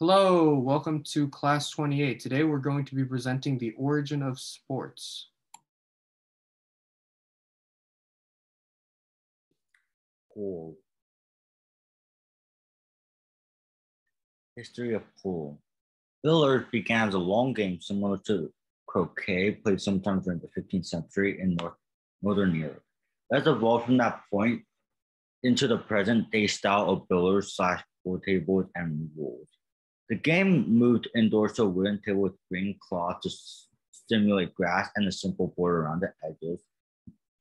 Hello, welcome to class 28. Today we're going to be presenting the origin of sports. Pool. History of pool. Billiards began as a long game similar to croquet, played sometimes during the 15th century in northern Europe. It has evolved from that point into the present day style of billiards / pool tables and rules. The game moved indoors to a wooden table with green cloth to simulate grass and a simple board around the edges.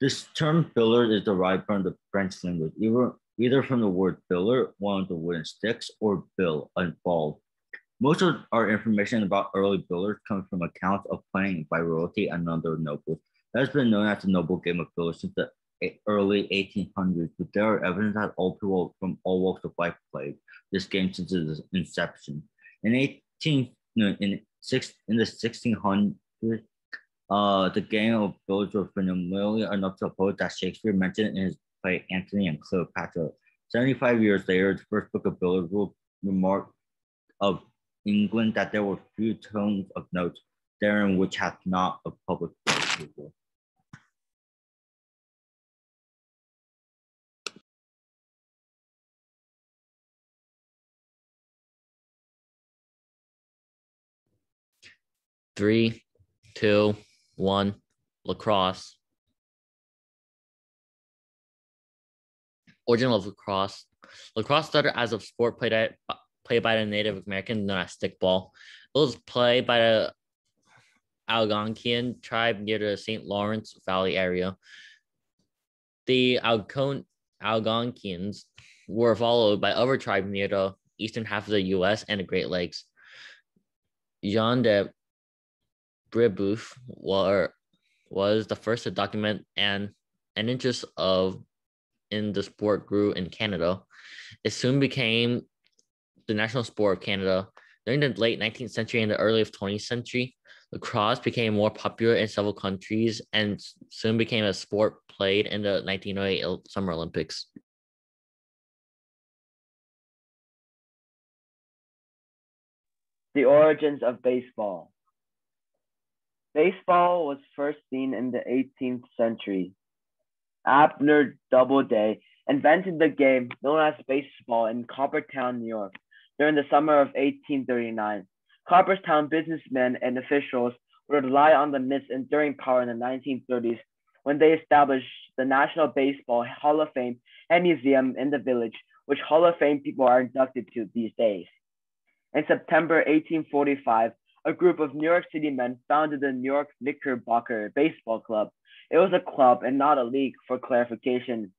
This term billiard is derived from the French language, either from the word billard, one of the wooden sticks, or bill, a ball. Most of our information about early billiards comes from accounts of playing by royalty and other nobles. It has been known as the noble game of billiards since the early 1800s, but there are evidence that all people from all walks of life played this game since its inception. In the 1600s, the game of billiards was familiar enough to a poet that Shakespeare mentioned in his play Antony and Cleopatra. 75 years later, the first book of billiards rules remarked of England that there were few tomes of notes therein which had not a public approval. Three, two, one, lacrosse. Origin of lacrosse. Lacrosse started as a sport played by the Native Americans known as stickball. It was played by the Algonquian tribe near the St. Lawrence Valley area. The Algonquians were followed by other tribes near the eastern half of the U.S. and the Great Lakes. Jean de Brebeuf was the first to document an interest in the sport grew in Canada. It soon became the national sport of Canada. During the late 19th century and the early 20th century, lacrosse became more popular in several countries and soon became a sport played in the 1908 Summer Olympics. The origins of baseball. Baseball was first seen in the 18th century. Abner Doubleday invented the game known as baseball in Cooperstown, New York, during the summer of 1839. Cooperstown businessmen and officials would rely on the Mets' enduring power in the 1930s when they established the National Baseball Hall of Fame and Museum in the village, which Hall of Fame people are inducted to these days. In September 1845, a group of New York City men founded the New York Knickerbocker Baseball Club. It was a club and not a league, for clarification.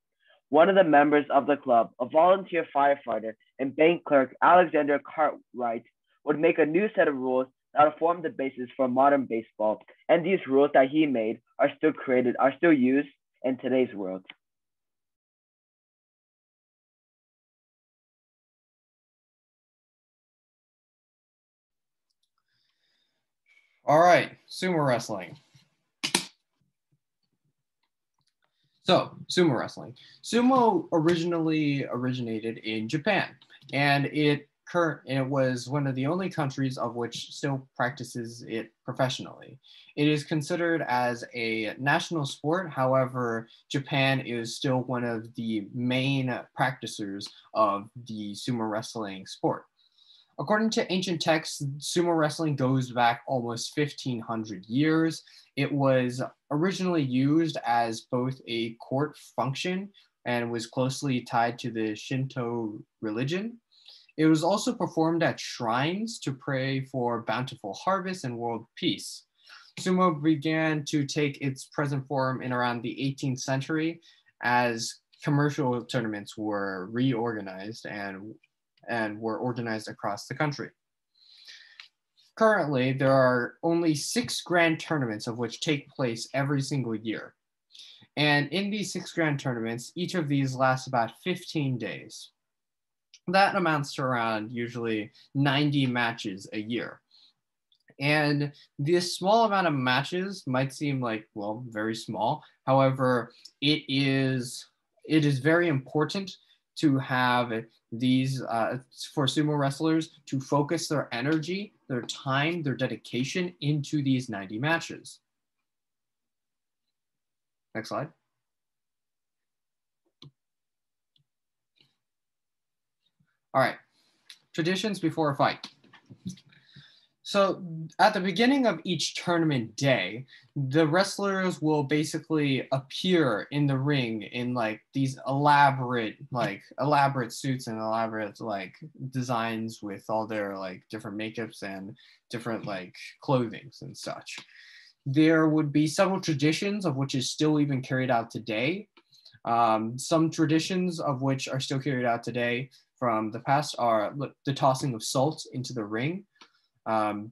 One of the members of the club, a volunteer firefighter and bank clerk, Alexander Cartwright, would make a new set of rules that would form the basis for modern baseball, and these rules that he made are still used in today's world. All right, sumo wrestling. So, sumo wrestling. Sumo originally originated in Japan, and it was one of the only countries of which still practices it professionally. It is considered as a national sport. However, Japan is still one of the main practitioners of the sumo wrestling sport. According to ancient texts, sumo wrestling goes back almost 1,500 years. It was originally used as both a court function and was closely tied to the Shinto religion. It was also performed at shrines to pray for bountiful harvest and world peace. Sumo began to take its present form in around the 18th century as commercial tournaments were reorganized and were organized across the country. Currently, there are only 6 grand tournaments of which take place every single year. And in these 6 grand tournaments, each of these lasts about 15 days. That amounts to around usually 90 matches a year. And this small amount of matches might seem like, well, very small. However, it is very important to have These for sumo wrestlers to focus their energy, their time, their dedication into these 90 matches. Next slide. All right, traditions before a fight. So at the beginning of each tournament day, the wrestlers will basically appear in the ring in like these elaborate suits and elaborate like designs with all their like different makeups and different like clothings and such. There would be several traditions of which is still even carried out today. Some traditions of which are still carried out today from the past are the tossing of salt into the ring.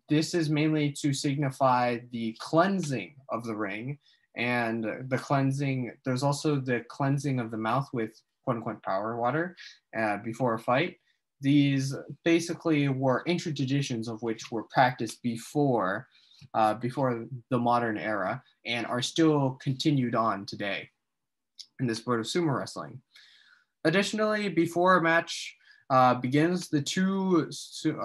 This is mainly to signify the cleansing of the ring and the cleansing. There's also the cleansing of the mouth with quote unquote power water before a fight. These basically were ancient traditions of which were practiced before the modern era and are still continued on today in the sport of sumo wrestling. Additionally, before a match begins, the two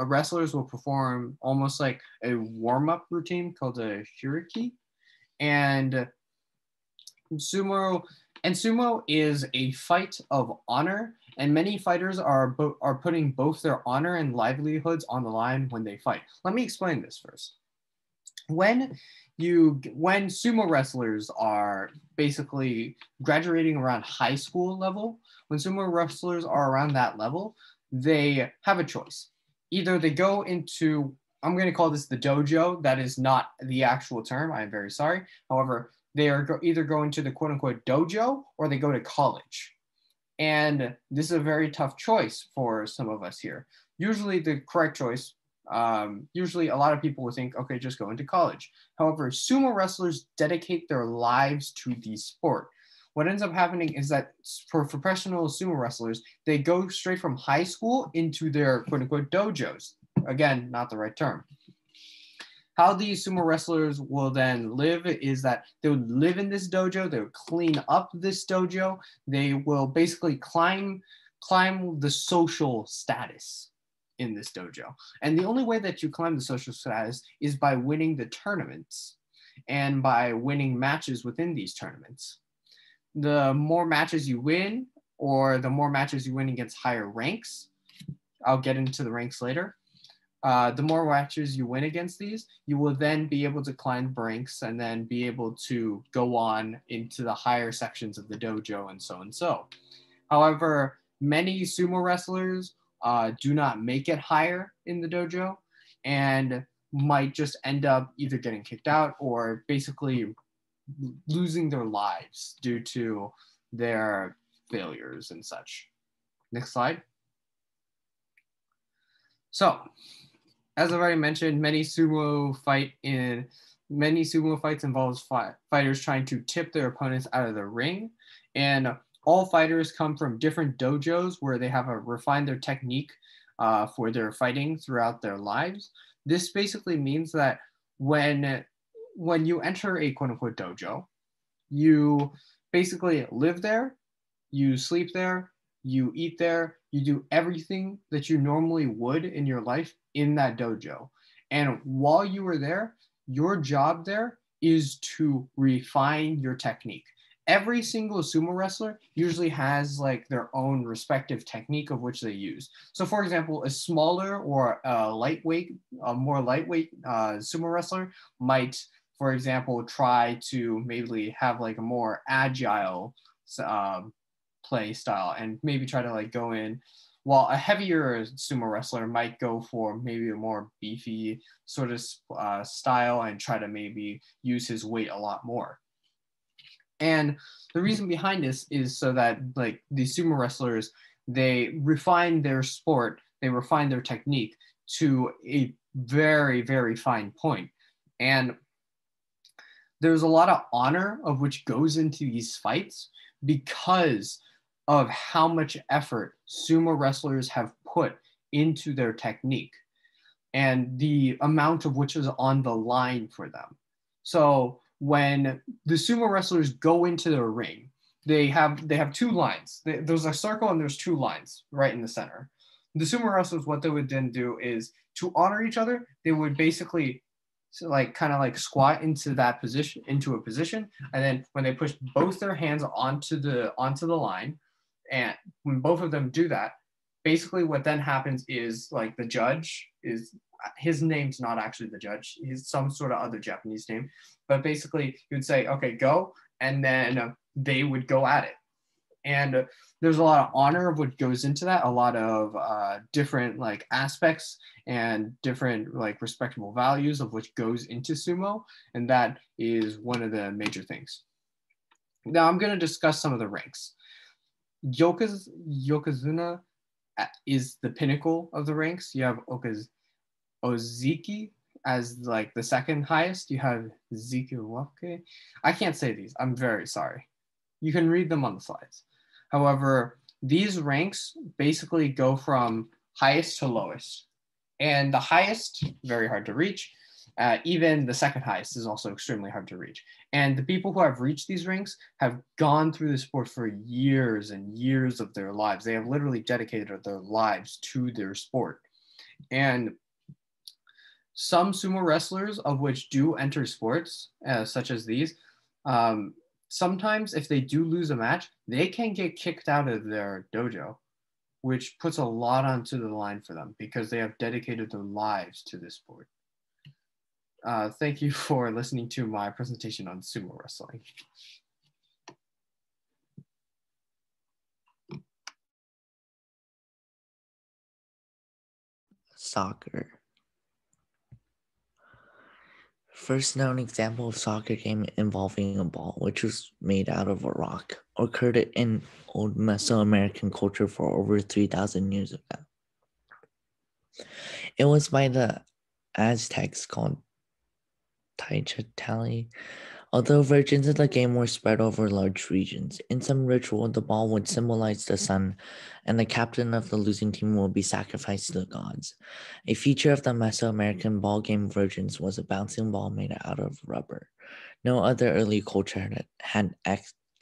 wrestlers will perform almost like a warm-up routine called a huriki. And sumo is a fight of honor, and many fighters are putting both their honor and livelihoods on the line when they fight. Let me explain this first. When sumo wrestlers are basically graduating around high school level, when sumo wrestlers are around that level, they have a choice. Either they go into, I'm going to call this the dojo. That is not the actual term. I'm very sorry. However, they are either going to the quote unquote dojo or they go to college. And this is a very tough choice for some of us here. Usually the correct choice, usually a lot of people would think, okay, just go into college. However, sumo wrestlers dedicate their lives to the sport. What ends up happening is that for professional sumo wrestlers, they go straight from high school into their quote unquote dojos. Again, not the right term. How these sumo wrestlers will then live is that they would live in this dojo, they would clean up this dojo, they will basically climb the social status in this dojo. And the only way that you climb the social status is by winning the tournaments and by winning matches within these tournaments. The more matches you win, or the more matches you win against higher ranks, I'll get into the ranks later. The more matches you win against these, you will then be able to climb ranks and then be able to go on into the higher sections of the dojo and so and so. However, many sumo wrestlers do not make it higher in the dojo and might just end up either getting kicked out or basically losing their lives due to their failures and such. Next slide. So, as I've already mentioned, many sumo fights involves fighters trying to tip their opponents out of the ring, and all fighters come from different dojos where they have refined their technique for their fighting throughout their lives. This basically means that when you enter a quote unquote dojo, you basically live there, you sleep there, you eat there, you do everything that you normally would in your life in that dojo. And while you are there, your job there is to refine your technique. Every single sumo wrestler usually has like their own respective technique of which they use. So for example, a smaller or a more lightweight sumo wrestler might, for example, try to maybe have like a more agile play style and maybe try to like go in, while a heavier sumo wrestler might go for maybe a more beefy sort of style and try to maybe use his weight a lot more. And the reason behind this is so that like the sumo wrestlers, they refine their sport, they refine their technique to a very, very fine point. And there's a lot of honor of which goes into these fights because of how much effort sumo wrestlers have put into their technique and the amount of which is on the line for them. So when the sumo wrestlers go into the ring, they have two lines. There's a circle and there's two lines right in the center. the sumo wrestlers, what they would then do is to honor each other, they would basically kind of like squat into a position, and then when they push both their hands onto the line, and when both of them do that, basically what then happens is like the judge is, his name's not actually the judge, he's some sort of other Japanese name, but basically he would say, okay, go, and then they would go at it. And there's a lot of honor of what goes into that, a lot of different like aspects and different like respectable values of which goes into sumo, and that is one of the major things. Now I'm going to discuss some of the ranks. Yokozuna is the pinnacle of the ranks. You have Oziki as like the second highest. You have Zikiwake. I can't say these. I'm very sorry. You can read them on the slides. However, these ranks basically go from highest to lowest. And the highest, very hard to reach. Even the second highest is also extremely hard to reach. And the people who have reached these ranks have gone through the sport for years and years of their lives. They have literally dedicated their lives to their sport. And some sumo wrestlers, of which do enter sports, such as these, sometimes if they do lose a match, they can get kicked out of their dojo, which puts a lot onto the line for them because they have dedicated their lives to this sport. Thank you for listening to my presentation on sumo wrestling. Soccer. First known example of soccer game involving a ball, which was made out of a rock, occurred in old Mesoamerican culture for over 3,000 years ago. It was by the Aztecs called Teichitali. Although versions of the game were spread over large regions, in some ritual, the ball would symbolize the sun, and the captain of the losing team will be sacrificed to the gods. A feature of the Mesoamerican ball game versions was a bouncing ball made out of rubber. No other early culture had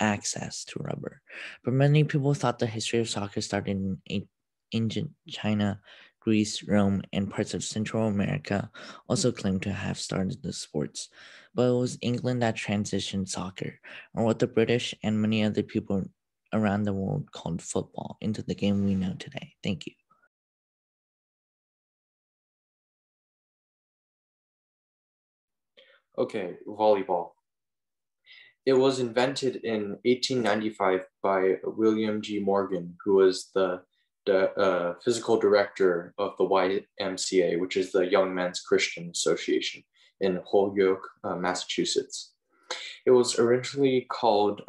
access to rubber, but many people thought the history of soccer started in ancient China, Greece, Rome, and parts of Central America also claimed to have started the sports. But it was England that transitioned soccer, or what the British and many other people around the world called football, into the game we know today. Thank you. Okay, volleyball. It was invented in 1895 by William G. Morgan, who was the physical director of the YMCA, which is the Young Men's Christian Association in Holyoke, Massachusetts. It was originally called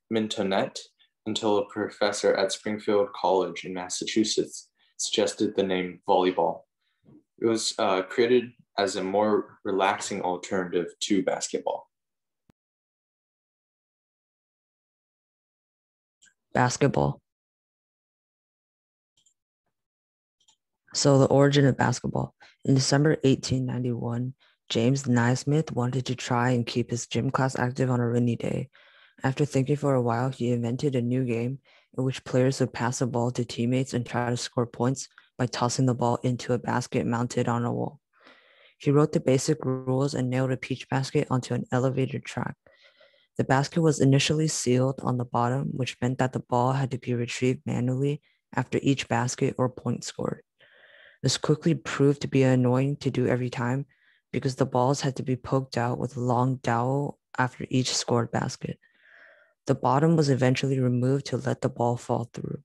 Mintonette until a professor at Springfield College in Massachusetts suggested the name volleyball. It was created as a more relaxing alternative to basketball. Basketball. So the origin of basketball. In December 1891, James Naismith wanted to try and keep his gym class active on a rainy day. After thinking for a while, he invented a new game in which players would pass the ball to teammates and try to score points by tossing the ball into a basket mounted on a wall. He wrote the basic rules and nailed a peach basket onto an elevated track. The basket was initially sealed on the bottom, which meant that the ball had to be retrieved manually after each basket or point scored. This quickly proved to be annoying to do every time because the balls had to be poked out with a long dowel after each scored basket. The bottom was eventually removed to let the ball fall through.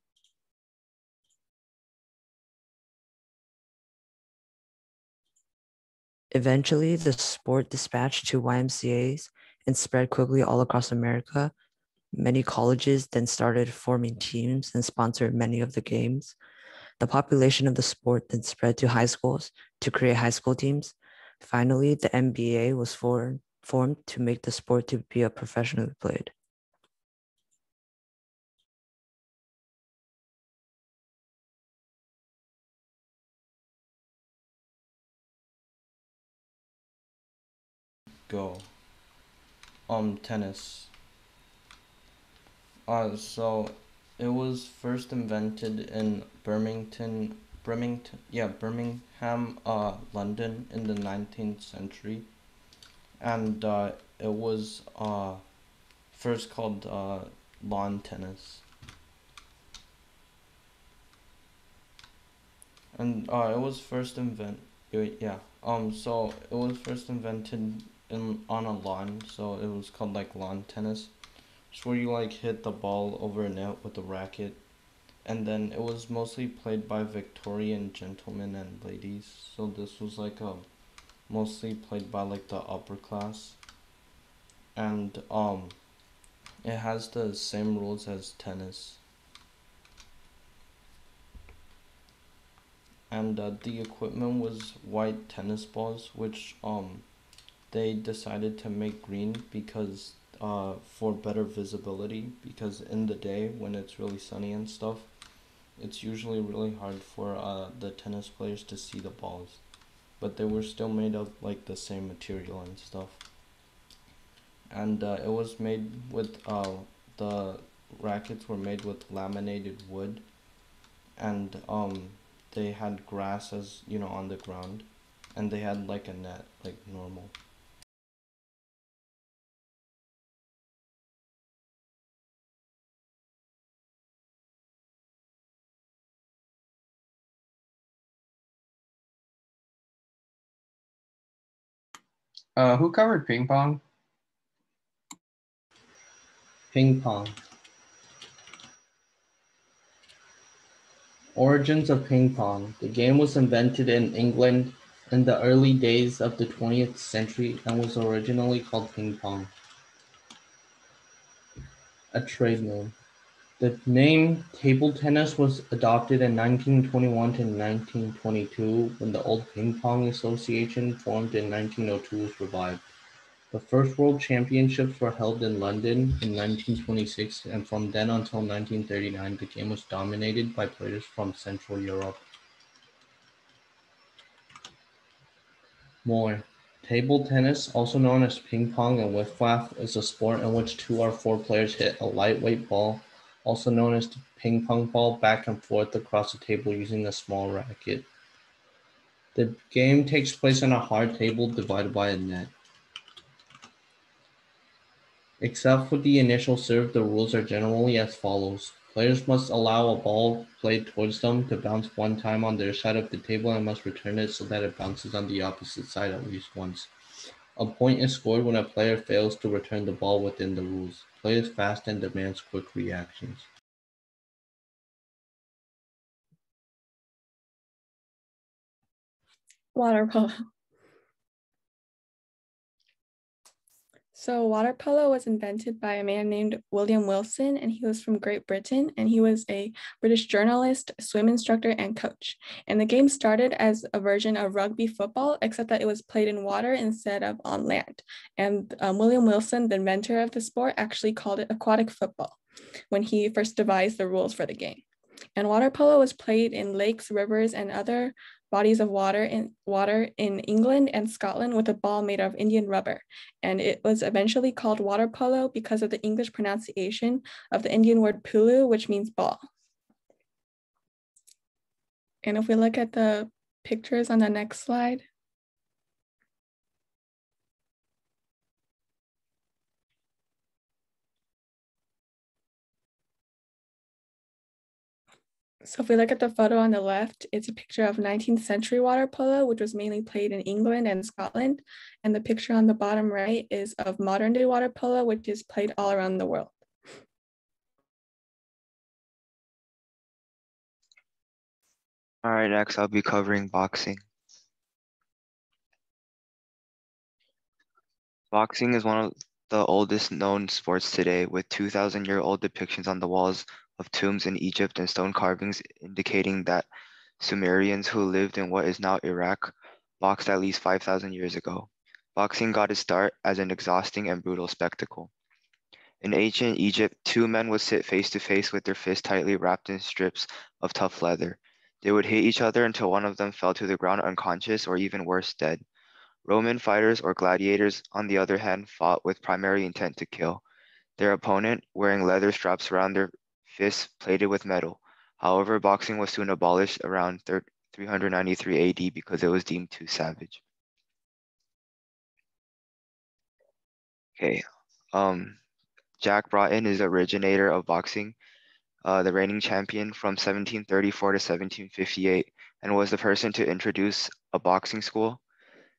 Eventually, the sport dispatched to YMCAs and spread quickly all across America. Many colleges then started forming teams and sponsored many of the games. The population of the sport then spread to high schools to create high school teams. Finally, the NBA was formed to make the sport to be a professionally played. Go. Tennis. So it was first invented in Birmingham, Birmingham, London in the 19th century, and it was first called lawn tennis. And it was first so it was first invented on a lawn, so it was called like lawn tennis. It's where you like hit the ball over a net with a racket. And then it was mostly played by Victorian gentlemen and ladies. So this was like mostly played by like the upper class. And it has the same rules as tennis. And the equipment was white tennis balls, which they decided to make green because for better visibility, because in the day when it's really sunny and stuff, it's usually really hard for the tennis players to see the balls, but they were still made of like the same material and stuff. And it was made with the rackets were made with laminated wood, and they had grass as on the ground, and they had like a net like normal. Who covered ping pong? Ping pong. Origins of ping pong. The game was invented in England in the early days of the 20th century and was originally called ping pong. A trade name. The name table tennis was adopted in 1921 to 1922 when the Old Ping Pong Association formed in 1902 was revived. The first World Championships were held in London in 1926, and from then until 1939, the game was dominated by players from Central Europe. More. Table tennis, also known as ping pong and wiffwaff, is a sport in which 2 or 4 players hit a lightweight ball, also known as the ping pong ball, back and forth across the table using a small racket. The game takes place on a hard table divided by a net. Except for the initial serve, the rules are generally as follows. Players must allow a ball played towards them to bounce one time on their side of the table and must return it so that it bounces on the opposite side at least once. A point is scored when a player fails to return the ball within the rules. Play is fast and demands quick reactions. Water polo. So water polo was invented by a man named William Wilson, and he was from Great Britain, and he was a British journalist, swim instructor, and coach. And the game started as a version of rugby football, except that it was played in water instead of on land. And William Wilson, the inventor of the sport, actually called it aquatic football when he first devised the rules for the game. And water polo was played in lakes, rivers, and other bodies of water in England and Scotland with a ball made of Indian rubber. And it was eventually called water polo because of the English pronunciation of the Indian word pulu, which means ball. And if we look at the pictures on the next slide, so if we look at the photo on the left, it's a picture of 19th century water polo, which was mainly played in England and Scotland. And the picture on the bottom right is of modern day water polo, which is played all around the world. All right, next I'll be covering boxing. Boxing is one of the oldest known sports today, with 2,000-year-old depictions on the walls of tombs in Egypt and stone carvings indicating that Sumerians who lived in what is now Iraq boxed at least 5,000 years ago. Boxing got its start as an exhausting and brutal spectacle. In ancient Egypt, 2 men would sit face to face with their fists tightly wrapped in strips of tough leather. They would hit each other until one of them fell to the ground unconscious or even worse, dead. Roman fighters or gladiators, on the other hand, fought with primary intent to kill their opponent, wearing leather straps around their fists plated with metal. However, boxing was soon abolished around 393 AD because it was deemed too savage. Okay, Jack Broughton is the originator of boxing, the reigning champion from 1734 to 1758, and was the person to introduce a boxing school.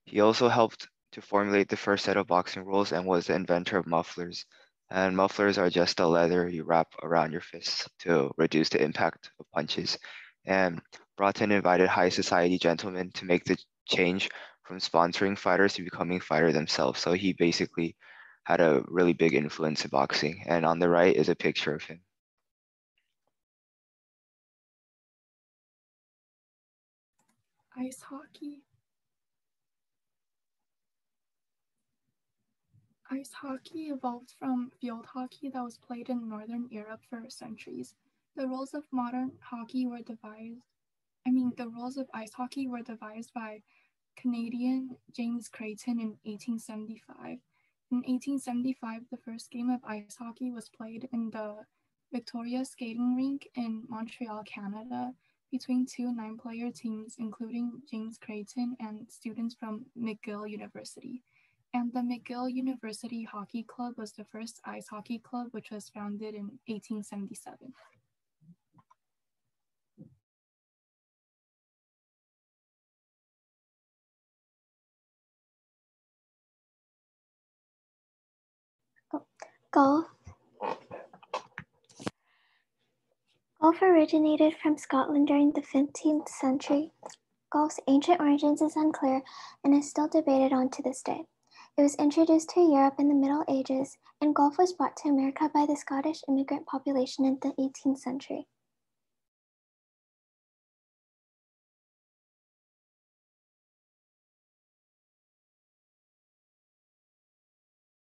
He also helped to formulate the first set of boxing rules and was the inventor of mufflers. And mufflers are just a leather you wrap around your fists to reduce the impact of punches. And Broughton invited high society gentlemen to make the change from sponsoring fighters to becoming fighter themselves. So he basically had a really big influence in boxing. And on the right is a picture of him. Ice hockey. Ice hockey evolved from field hockey that was played in Northern Europe for centuries. The rules of modern hockey were devised, the rules of ice hockey were devised by Canadian James Creighton in 1875. In 1875, the first game of ice hockey was played in the Victoria Skating Rink in Montreal, Canada, between two 9-player teams, including James Creighton and students from McGill University. And the McGill University Hockey Club was the first ice hockey club, which was founded in 1877. Golf. Golf originated from Scotland during the 15th century. Golf's ancient origins is unclear and is still debated on to this day. It was introduced to Europe in the Middle Ages, and golf was brought to America by the Scottish immigrant population in the 18th century.